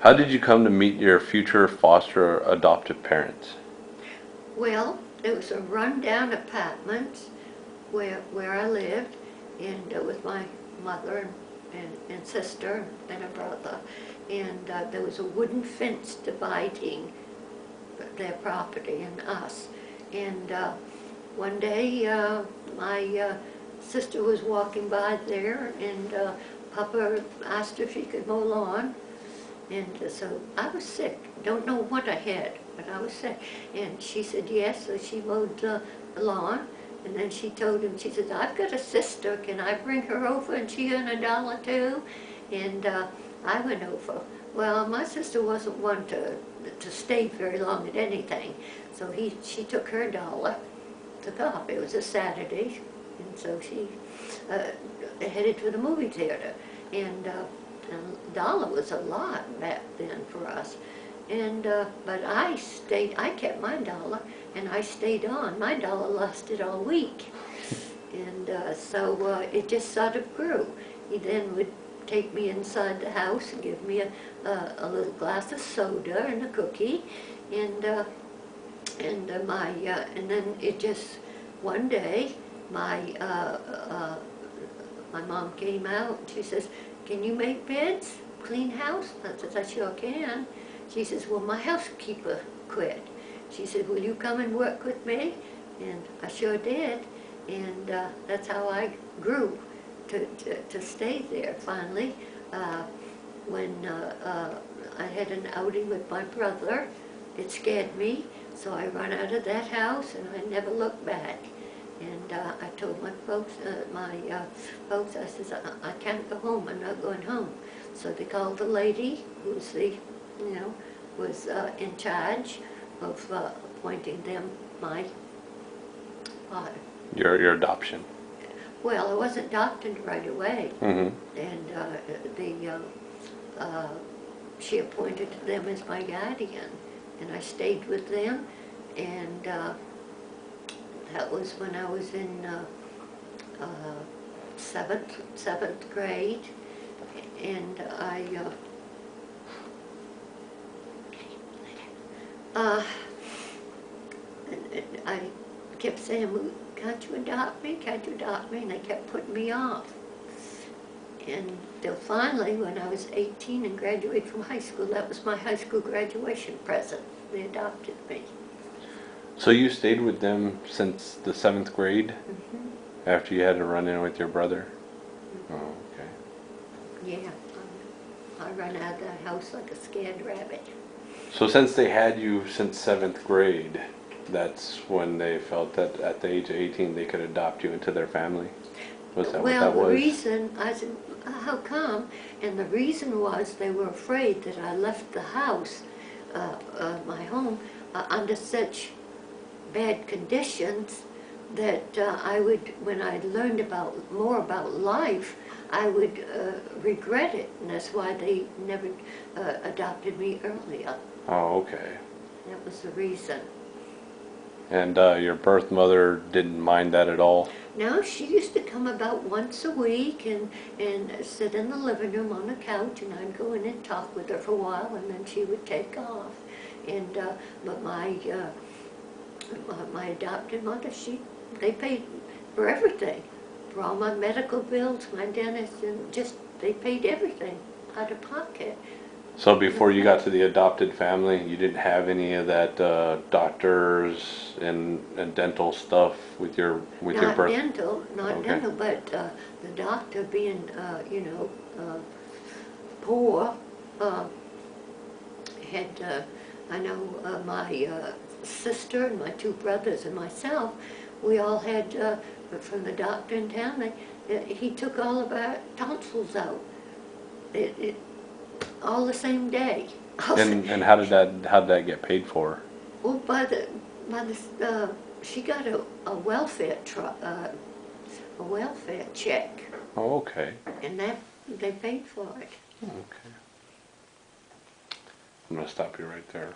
How did you come to meet your future foster adoptive parents? Well, it was a rundown apartment where I lived, and with my mother and sister and a brother, and there was a wooden fence dividing their property and us. And one day, my sister was walking by there, and Papa asked if she could mow lawn. And so I was sick. Don't know what I had, but I was sick. And she said yes, so she mowed the lawn. And then she told him, she said, I've got a sister, can I bring her over and she earn $1 too? And I went over. Well, my sister wasn't one to stay very long at anything. So she took her $1, took off. It was a Saturday, and so she headed to the movie theater. And $1 was a lot back then for us. And but I kept my $1, and I stayed on. My $1 lasted all week. And so it just sort of grew. He then would take me inside the house and give me a little glass of soda and a cookie. And and then it just, one day, my mom came out and she says, can you make beds, clean house? I said, I sure can. She says, well, my housekeeper quit. She said, will you come and work with me? And I sure did. And that's how I grew to stay there finally. When I had an outing with my brother, it scared me, so I ran out of that house and I never looked back. And I told my folks, I says, I can't go home, I'm not going home. So they called the lady who's was in charge of appointing them my father. Your adoption. Well, I wasn't adopted right away. Mm-hmm. And she appointed them as my guardian, and I stayed with them, and that was when I was in seventh grade, and I kept saying, well, can't you adopt me? Can't you adopt me? And they kept putting me off. And till finally, when I was 18 and graduated from high school, that was my high school graduation present. They adopted me. So you stayed with them since the 7th grade? Mm-hmm. After you had to run in with your brother? Mm-hmm. Oh, okay. Yeah, I ran out of the house like a scared rabbit. So since they had you since 7th grade, that's when they felt that at the age of 18 they could adopt you into their family? Was that what Well, that the was? reason, I said, how come? And the reason was they were afraid that I left the house, my home, under such bad conditions that I would, when I learned more about life, I would regret it. And that's why they never adopted me earlier. Oh, okay. That was the reason. And your birth mother didn't mind that at all? No, she used to come about once a week and sit in the living room on the couch, and I'd go in and talk with her for a while, and then she would take off. And but my adopted mother, they paid for everything, for all my medical bills, my dentist, and just they paid everything out of pocket. So before you got to the adopted family, you didn't have any of that doctors and dental stuff with your birth? Not Okay. dental, but the doctor being, poor, had, I know my sister and my two brothers and myself, we all had, from the doctor in town, he took all of our tonsils out. It all the same day. And how did that get paid for? Well, she got a welfare check, Oh, okay. and that they paid for it. Okay. I'm gonna stop you right there.